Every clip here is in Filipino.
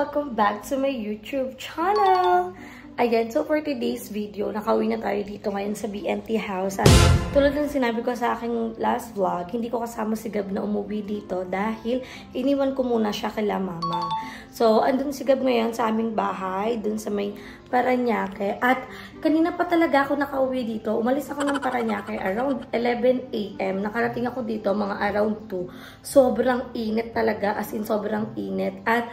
welcome back to my YouTube channel! Ayan, so for today's video, nakauwi na tayo dito ngayon sa BNT house. At tulad ng sinabi ko sa aking last vlog, hindi ko kasama si Gab na umuwi dito dahil iniwan ko muna siya kila mama. So, andun si Gab ngayon sa aming bahay, dun sa may Parañaque. At kanina pa talaga ako nakauwi dito. Umalis ako ng Parañaque around 11 AM. Nakarating ako dito mga around 2. Sobrang init talaga, as in sobrang init. At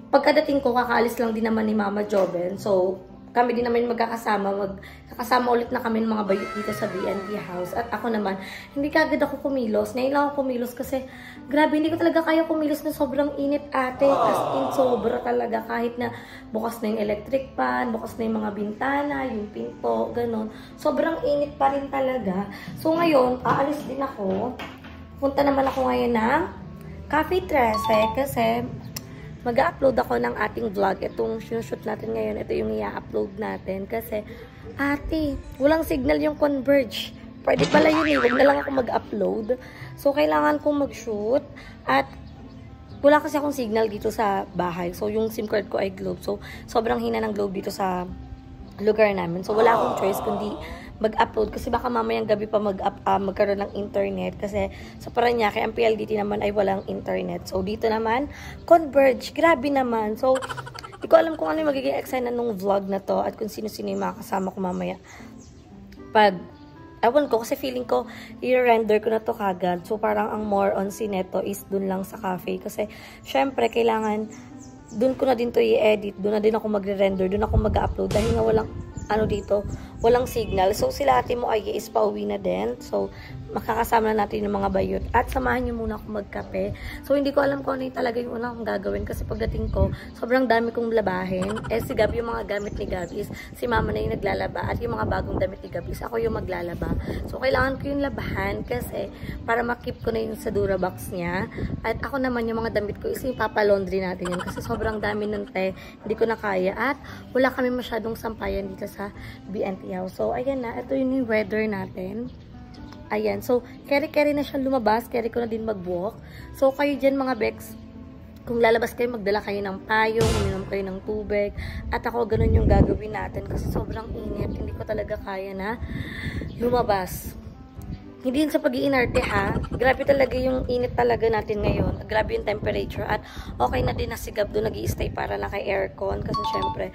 pagkadating ko, kakaalis lang din naman ni Mama Joven. So, kami din naman magkakasama. Magkakasama ulit na kami ng mga bayot dito sa BNT house. At ako naman, hindi kagad ako kumilos. Ngayon lang ako kumilos kasi, grabe, hindi ko talaga kaya kumilos na sobrang init, ate. As in, sobra talaga. Kahit na bukas na yung electric fan, bukas na yung mga bintana, yung pinto, ganun. Sobrang init pa rin talaga. So, ngayon, aalis din ako. Punta naman ako ngayon ng Cafe 13 kasi mag-upload ako ng ating vlog. Itong shoot natin ngayon, ito yung i-upload natin. Kasi, ate, walang signal yung Converge. Pwede pala yun eh, wag na lang ako mag-upload. So, kailangan kong mag-shoot. At, wala kasi akong signal dito sa bahay. So, yung SIM card ko ay Globe. So, sobrang hina ng Globe dito sa lugar namin. So, wala akong choice kundi mag-upload kasi baka mamayang gabi pa magkaroon ng internet kasi sa Parañaque, ang PLDT naman ay walang internet. So, dito naman, Converge. Grabe naman. So, di ko alam kung ano yung magiging eksena nung vlog na to at kung sino-sino yung makakasama ko mamaya. Ewan ko, kasi feeling ko, i-render ko na to kagad. So, parang ang more on sineto is dun lang sa cafe. Kasi, syempre, kailangan, dun ko na din to i-edit. Dun na din ako magre-render. Dun ako mag-upload. Dahil nga walang signal. So, sila ate mo ay is pauwi na din. So, makakasama na natin yung mga bayot. At samahan nyo muna ako magkape. So, hindi ko alam kung ano yung talaga yung unang kong gagawin. Kasi pagdating ko, sobrang dami kong labahin. Si Gab, yung mga gamit ni Gab is si mama na yung naglalaba. At yung mga bagong damit ni Gab is ako yung maglalaba. So, kailangan ko yung labahan kasi para makip ko na yung sa Durabox niya. At ako naman yung mga damit ko is yung papalaundry natin yun. Kasi sobrang dami nun te. Hindi ko na kaya. At wala kami masyadong sampayan dito sa BNT house. So, ayan na. Ito yung weather natin. Ayan. So, carry na siya lumabas. Carry ko na din mag-walk. So, kayo dyan mga Bex, kung lalabas kayo, magdala kayo ng payong, uminom kayo ng tubig. At ako, ganun yung gagawin natin. Kasi sobrang init. Hindi ko talaga kaya na lumabas. Hindi yun sa pag-iinarte ha. Grabe talaga yung init talaga natin ngayon. Grabe yung temperature. At okay na din na si Gab doon nag-i-stay para naka-aircon. Kasi syempre,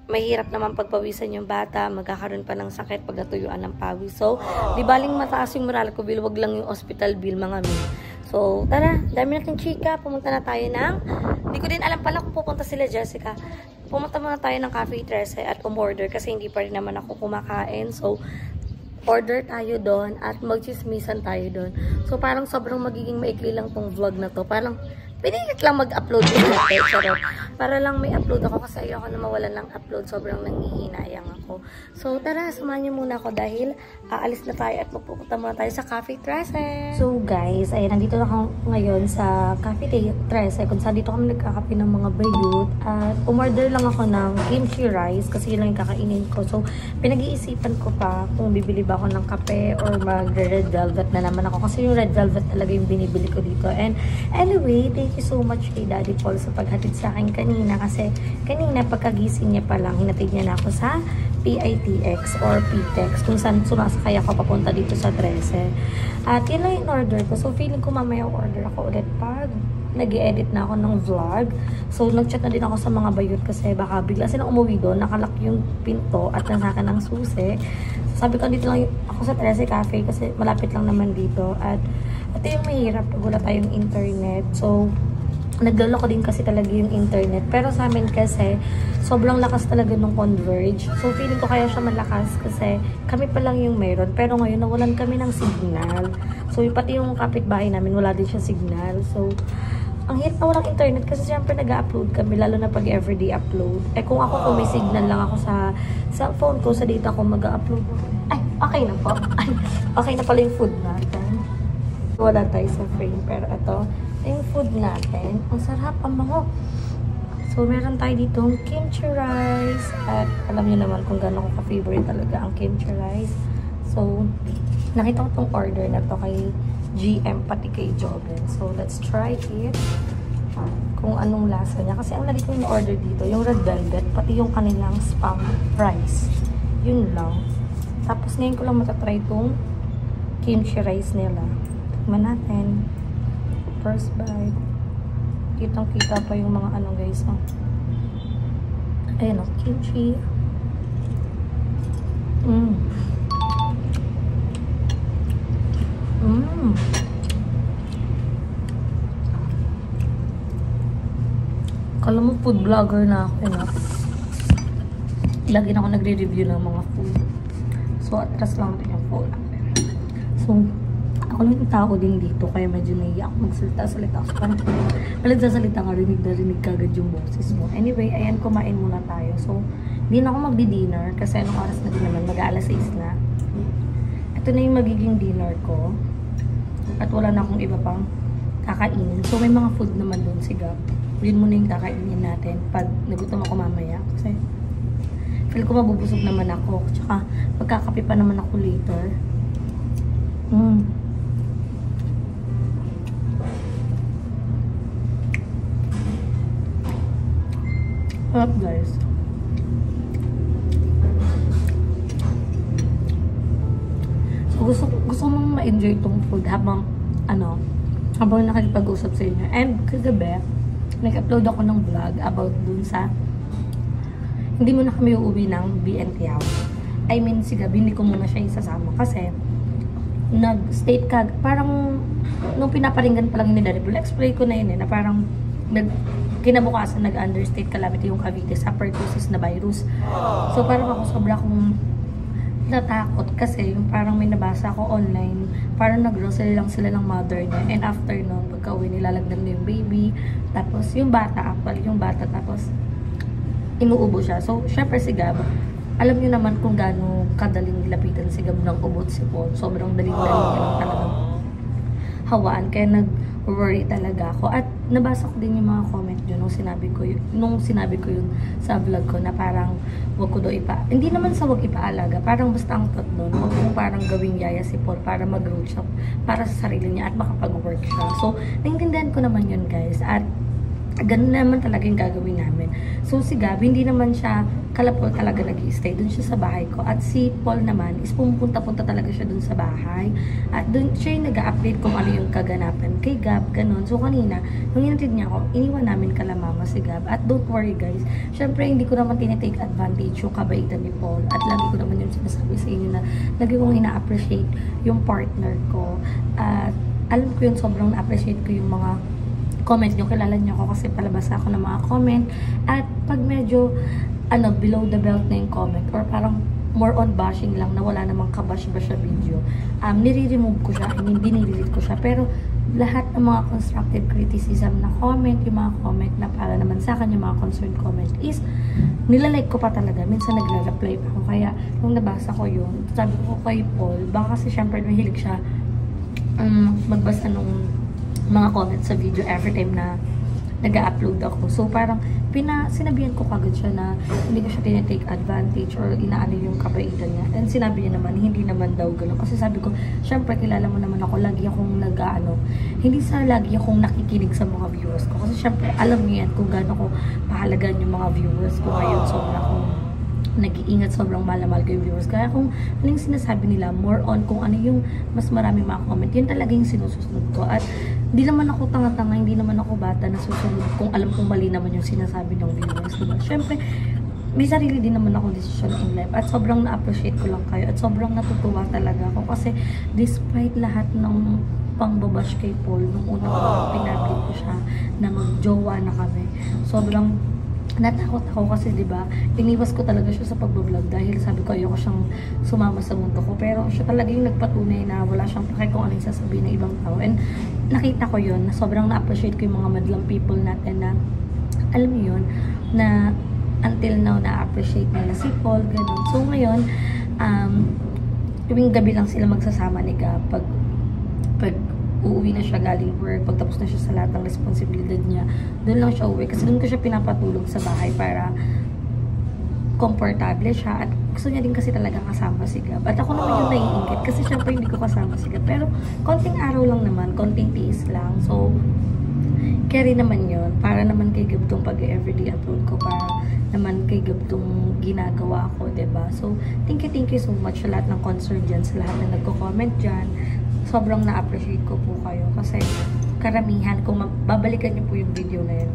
mahirap naman pagpawisan yung bata, magkakaroon pa ng sakit pag natuyuan ng pawis. So, di baling mataas yung Meralco bill, wag lang yung hospital bill mga mi. So, tara, dami natin chika, pumunta na tayo ng, hindi ko din alam pala kung pupunta sila Jessica. Pumunta muna tayo ng Cafe 13 at umorder kasi hindi pa rin naman ako kumakain. So, order tayo doon at magchismisan tayo doon. So, parang sobrang magiging maikli lang tong vlog na to. Parang, pinilit lang mag-upload din natin. Charot. Para lang may upload ako kasi ayoko na mawalan ng upload. Sobrang nangihinayang ako. So, tara, samahan niyo muna ako dahil aalis na tayo at magpupunta muna tayo sa Cafe 13. So, guys, ay nandito na ako ngayon sa Cafe 13 kung saan dito kami nagkakape ng mga bayot. At umorder lang ako ng kimchi rice kasi yun lang yung kakainin ko. So, pinag-iisipan ko pa kung bibili ba ako ng kape or mag-red velvet na naman ako. Kasi yung red velvet talaga yung binibili ko dito. And anyway, thank you so much kay Daddy Paul sa paghatid sa akin kanina kasi kanina pagkagising niya pa lang hinatid niya na ako sa PITX or PTEX kung saan sumasakay ako papunta dito sa 13. At yun lang yung order ko. So feeling ko mamaya order ako ulit pag nag-edit na ako ng vlog. So nag-chat na din ako sa mga bayot kasi baka bigla silang umuwi doon, nakalak yung pinto at nasa akin ng susi. So, sabi ko dito lang ako sa 13 Cafe kasi malapit lang naman dito. At ito yung mahirap pag wala tayong internet. So, nagloloko din kasi talaga yung internet. Pero sa amin kasi, sobrang lakas talaga nung Converge. So, feeling ko kaya siya malakas kasi kami pa lang yung meron. Pero ngayon, nawalan kami ng signal. So, pati yung kapitbahay namin, wala din siya signal. So, ang hirap na walang internet kasi siyempre nag-upload kami, lalo na pag everyday upload. Eh, kung may signal lang ako sa phone ko, sa data ko mag-upload. Ay, okay na po. Ay, okay na pala yung food natin. Wala tayo sa frame, pero ito yung food natin. Ang sarap, ang mango. So, meron tayo ditong kimchi rice. At alam niyo naman kung gano'n ko ka-favorite talaga ang kimchi rice. So, nakita ko tong order na to kay GM pati kay Joven. So, let's try it. kung anong lasa niya. Kasi ang lagi ko yung order dito, yung red velvet, pati yung kanilang spam rice. Yun lang. Tapos ngayon ko lang matatry itong kimchi rice nila. Tikman natin. First bite. Kitang-kita pa yung mga ano guys. Oh. Ayan o, kimchi. Kala mo food vlogger na ako, no? Lagi na ako nagre-review ng mga food. So, atras lang din yung phone. So, ako lang yung tao din dito, kaya medyo naiya ako magsalita-salita. So, parang nagsasalita ka, rinig na rinig kagad yung boses mo. Anyway, ayan, kumain muna tayo. So, hindi na ako magdi-dinner kasi anong oras na din naman, mag-aalas 6 na. Ito na yung magiging dinner ko. At wala na akong iba pang kakainin. So, may mga food naman doon, sigap. Yun muna yung kakainin natin pag nagutom ako mamaya. Kasi feel ko mabubusog naman ako. Tsaka magkakape pa naman ako later. Sarap guys. So gusto mong ma-enjoy itong food habang habang nakikipag-usap sa inyo. And kagabi, nag-upload ako ng vlog about dun sa hindi mo na kami uuwi ng BNT house. I mean, si Gabi, hindi ko muna siya isasama kasi nag-state ka, parang nung pinaparinggan pa lang ni Daddy, explain ko na yun na parang kinabukasan nag-understate calamity yung Cavite sa pertussis na virus. So parang ako sobra kong natakot kasi yung parang may nabasa ko online, parang nag-grocery lang sila ng mother niya, and after nun, pagka-uwi nilalagdan na yung baby, tapos yung bata, tapos inuubo siya. So, syempre si Gab, alam niyo naman kung gaano kadaling lapitan si Gab ng ubot si Paul. Sobrang daling-daling niya lang talagang hawaan, kaya nag-worry talaga ako. At nabasa ko din yung mga comment yun nung sinabi ko yun sa vlog ko na parang wag ko daw hindi naman sa wag ipaalaga, parang basta ang thought nun, wag kong parang gawing yaya si Paul para mag-grow siya para sa sarili niya at makapag-work siya. So, naintindihan ko naman yun guys, at ganun naman talaga yung gagawin namin. So, si Gabi, hindi naman siya kalapol talaga nag-i-stay. Dun siya sa bahay ko. At si Paul naman, is pumunta-punta talaga siya dun sa bahay. At dun siya yung nag-update kung ano yung kaganapan kay Gab, ganun. So, kanina, nung inatid niya ako, iniwan namin kala mama si Gab. At don't worry guys, syempre hindi ko naman tinitake advantage yung kabaitan ni Paul. At lagi ko naman yung sinasabi sa inyo na lagi kong ina-appreciate yung partner ko. At alam ko yun, sobrang na-appreciate ko yung mga comment nyo, kilala nyo ako kasi palabas ako ng mga comment. At pag medyo below the belt na yung comment, or parang more on bashing lang na wala namang kabash-bash sa video, nire-remove ko siya, hindi nire-delete ko siya. Pero lahat ng mga constructive criticism na comment, yung mga comment na para naman sa akin, yung mga concerned comment is nilalike ko pa talaga. Minsan nagla-reply pa ako. Kaya nung nabasa ko yun, sabi ko kay Paul, baka kasi syempre mahilig siya magbasa nung mga comments sa video every time na nag-upload ako. So, parang sinabihan ko kagad siya na hindi ko siya tinitake advantage or inaano yung kabaitan niya. And sinabi niya naman, hindi naman daw gano'n. Kasi sabi ko, syempre, kilala mo naman ako, lagi akong hindi sa lagi akong nakikinig sa mga viewers ko. Kasi syempre, alam niyo yan kung gaano ko pahalagan yung mga viewers ko ngayon. Sobrang akong nag-iingat, sobrang malamal ko yung viewers. Kaya kung ano yung sinasabi nila, more on kung ano yung mas marami mga comment, yun talaga yung sinusunod ko. At hindi naman ako tanga-tanga, hindi naman ako bata na susunod kung alam kong mali naman yung sinasabi ng viewers. Diba? Siyempre, may sarili din naman ako decision in life. At sobrang na-appreciate ko lang kayo. At sobrang natutuwa talaga ako. Kasi despite lahat ng pangbabash kay Paul, nung una ko pinablik ko siya na mag-jowa na kami, sobrang natakot ako kasi diba, iniwas ko talaga siya sa pagbablog dahil sabi ko ayoko siyang sumama sa mundo ko, pero siya talaga yung nagpatunay na wala siyang pake kung ano yung sasabihin ng ibang tao. And nakita ko yun, na sobrang na-appreciate ko yung mga madlang people natin na alam mo yun, na until now na-appreciate nila si Paul, ganun. So ngayon, tuwing gabi lang sila magsasama ni Gab pag uuwi na siya galing work, pagtapos na siya sa lahat ng responsibilidad niya, doon lang siya uwi. Kasi doon ko siya pinapatulog sa bahay para komportable siya. At gusto niya din kasi talaga kasama si Gab. At ako naman yung naiingit kasi syempre hindi ko kasama si Gab. Pero konting araw lang naman, konting tiis lang. So, carry naman yon para naman kay Gabtong pag-everyday upload ko, para naman kay Gabtong ginagawa ko, diba? So, thank you so much sa lahat ng concern dyan, sa lahat na nagko-comment dyan. Sobrang na-appreciate ko po kayo kasi karamihan, kung babalikan niyo po yung video na yun,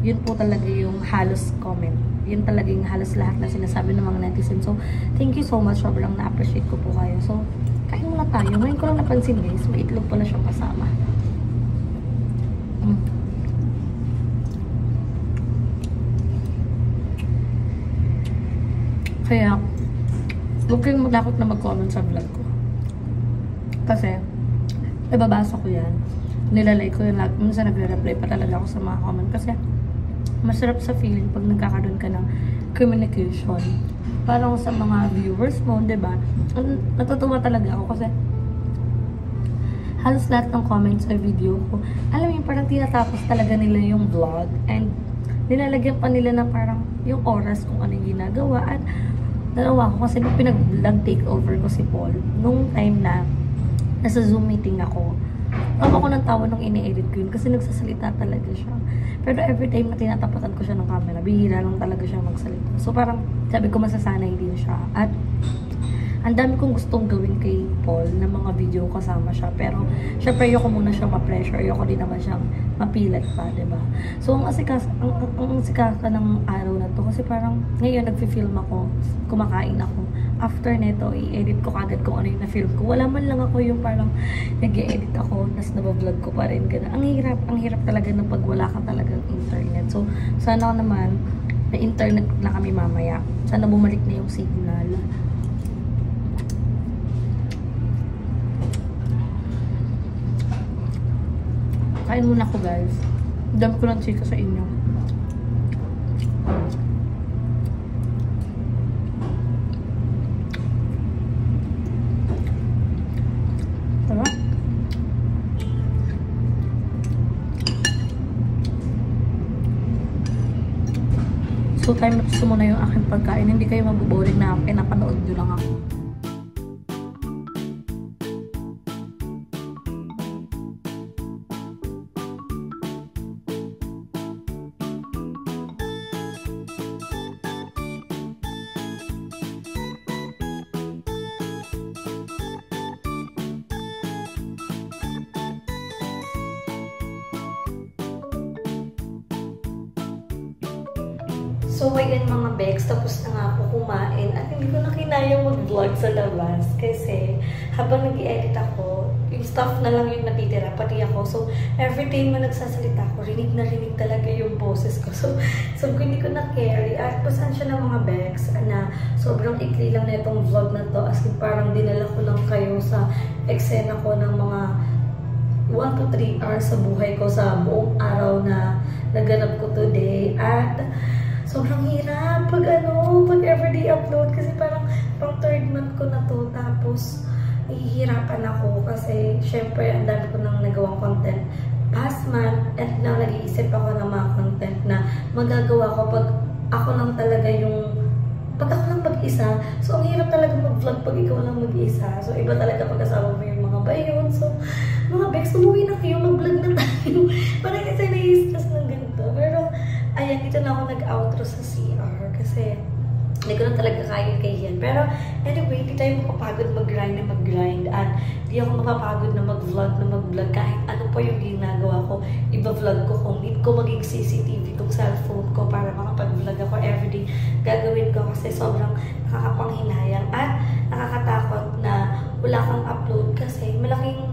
yun po talaga yung halos comment. Yun talaga yung halos lahat na sinasabi ng mga netizens. So, thank you so much. Sobrang na-appreciate ko po kayo. So, kain muna tayo. Ngayon ko lang napansin guys, may itlog pala siyang kasama. Kaya, huwag kayong matakot na mag-comment sa vlog ko. Kasi, nababasa ko yan. Nilalike ko yun. Minsan nagre-reply pa talaga ako sa mga comment. Kasi, masarap sa feeling pag nagkakaroon ka ng communication. Parang sa mga viewers mo, diba? Natutuwa talaga ako kasi halos lahat ng comments sa video ko, alam mo yung parang tinatapos talaga nila yung vlog and nilalagyan pa nila na parang yung oras kung ano yung ginagawa. At dalawa ko kasi nung pinag-vlog takeover ko si Paul, nung time na nasa Zoom meeting ako, tawa ko ng tawa nung ini-edit ko yun kasi nagsasalita talaga siya. Pero every time na tinatapatan ko siya ng camera, bihira lang talaga siya magsalita. So parang sabi ko masasanay din siya. At ang dami kong gustong gawin kay Paul na mga video kasama siya. Pero syempre ayoko muna siyang ma-pressure. Ayoko din naman siyang mapilat pa, diba? So ang sikasa ng araw na to kasi parang ngayon nagfi-film ako, kumakain ako. After neto, i-edit ko kagad kung ano yung na-film ko. Wala man lang ako yung parang nag-i-edit ako, tas nabablog ko pa rin. Ganun. Ang hirap talaga ng pag wala ka talagang internet. So, sana naman, na internet na kami mamaya. Sana bumalik na yung signal. Kain muna ako guys. Dami ko lang chika sa inyo. So, time lapse ko muna yung aking pagkain. Hindi kayo mabuboring na pinapanood nyo lang ako. So, ayan mga begs, tapos na nga po kumain at hindi ko na kinayang mag-vlog sa labas kasi habang nag-i-edit ako, yung stuff na lang yung natitira, pati ako. So, every time na nagsasalita ako, rinig na rinig talaga yung boses ko. So hindi ko na-carry. At pasensya na mga begs na sobrang ikli lang na itong vlog na to as in parang dinala ko lang kayo sa eksena ko ng mga 1 to 3 hours sa buhay ko sa buong araw na naganap ko today. At sobrang hirap pag everyday upload kasi parang pang 3rd month ko na to, tapos nahihirapan ako kasi syempre ang dami ko nang nagawang content past month at now nag-iisip ako ng mga content na magagawa ko pag ako lang talaga pag ako lang mag-isa. So ang hirap talaga mag-vlog pag ikaw lang mag-isa. So iba talaga pag kasama mo yung mga bayon. So mga bex, umuwi na kayo, mag-vlog na tayo. Parang kasi nai-stress ng ganito. Pero ayan, dito na ako nag-outro sa CR kasi hindi ko na talaga kaya kahiyan. Pero anyway, hindi tayo mapapagod mag-grind at hindi ako mapapagod na mag-vlog kahit ano pa yung ginagawa ko. Iba-vlog ko kung need ko maging CCTV itong cellphone ko para makapag-vlog ako everyday. Gagawin ko kasi sobrang nakakapanghinayang at nakakatakot na wala kang upload kasi malaking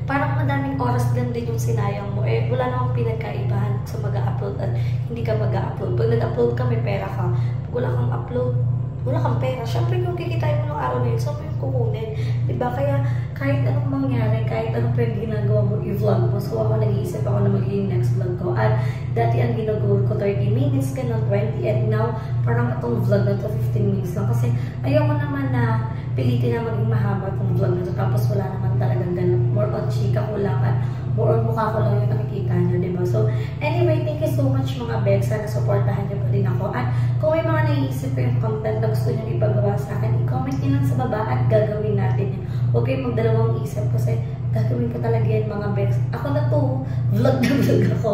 parang madaming oras lang din yung sinayang mo. Eh, wala namang pinagkaibahan sa mag-upload at hindi ka mag-upload. Pag nag-upload ka, may pera ka. Pag wala kang upload, wala kang pera. Siyempre, kung kikitain mo ng araw na yun, saan mo yung kukunin? Diba? Kaya, kahit anong mangyari, kahit anong pwede ginagawa mo, i-vlog mo. So, ako nag-iisip ako na magiging next vlog ko. At dati ang ginagawa ko 30 minutes, ganun, 20. And now, parang itong vlog na to 15 minutes lang. Kasi, ayaw ko naman na pilitin na maging mahaba itong vlog na to. Tapos, wala naman talagang ganun. More on chika ko lang at more on mukha ko lang yung nakikita nyo, diba? So, anyway, thank you so much mga begs. Sana supportahan nyo pa din ako. At kung may mga naiisip ko yung content na gusto nyo ipagawa sa akin, i-comment nyo lang sa baba at gagawin natin yun. Huwag kayong magdalawang isip kasi Gagawin ko talaga yan mga Bex. Ako na to, vlog na vlog ako.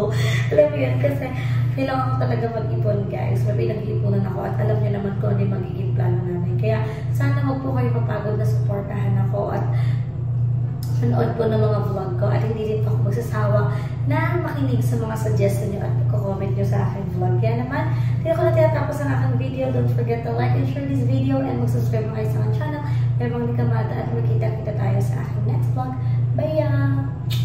Alam mo yan, kasi kailangan ko talaga mag-ipon guys. May pinag-iipunan ako at alam niyo naman kung ano yung magiging plano namin. Kaya sana huwag po kayo mapagod na supportahan ako at manood po ng mga vlog ko at hindi rin po ako magsasawa na makinig sa mga suggestion nyo at pagko-comment nyo sa aking vlog. Kaya naman, hindi ako na tinatapos ang aking video. Don't forget to like and share this video and mag-subscribe mga sa aking channel. May mga likamada at magkita-kita tayo sa aking next vlog. Bye!